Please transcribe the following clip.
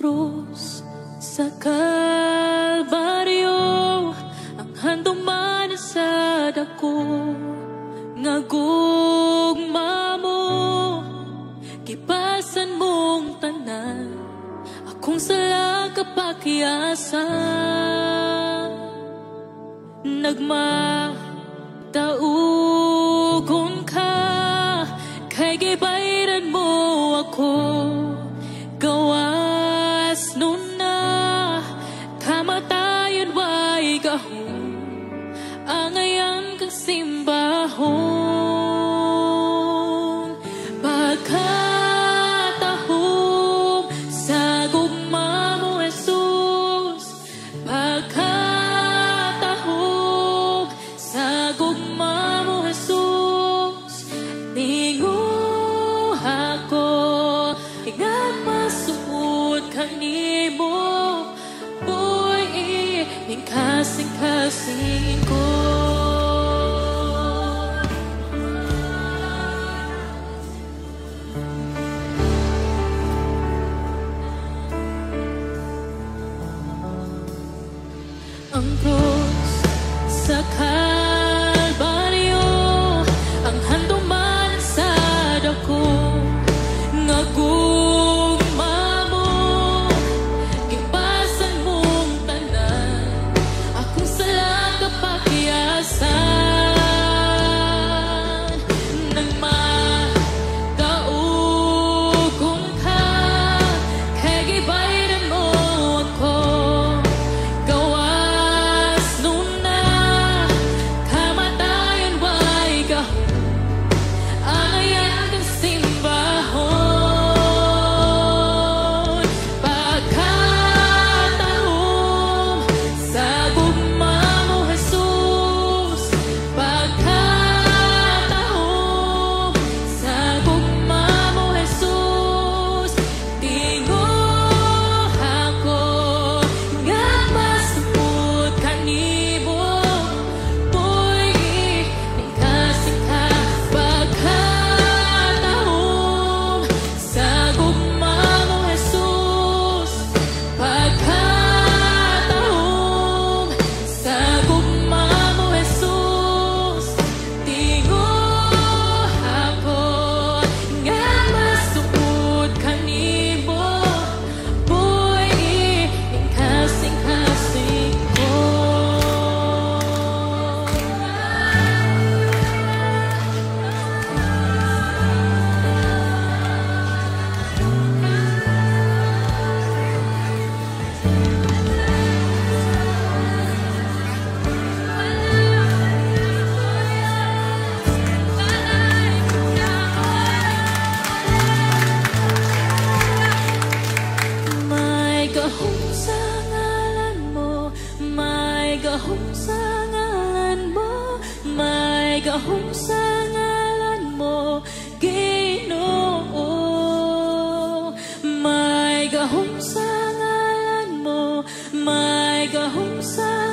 krus sa Kalbaryo, ang handong man sa dako nga gugma mo, kipasan mong tanan akong sala kapakiyasan. Nagmataugon ka kay gibayran mo ako, gawas nun na kamatayon way gahom, angayan kang simbahon. Pagkatahom sa gugma mo, Jesus, pagkatahom sa gugma mo, Jesus, ninguha ko nga masuot kanimo, boy, ning kasing-kasing ko. Ang krus sa Kalbaryo, ang handong man sa dako nga gugma mo, kipasan mong tanan akong sala kapakiyasan. Nagmataugon ka kay gibayran mo ako, gawas nun na kamatayon way gahom, angayan kang simbahon. Pagkatahom sa gugma mo, Jesus, pagkatahom sa gugma mo, Jesus, tinguha ko nga masupot kanimo, boy, ning kasing-ka. Pagkatahom sa gugma mo, Jesus, pagkatahom sa gugma mo, Jesus, tinguha ko nga masupot kanimo, boy, ning kasing-kasing ko. May gahom sa ngalan mo, may gahom sa ngalan mo, may gahom sa ngalan mo, Ginoo. May gahom sa ngalan mo, may gahom sa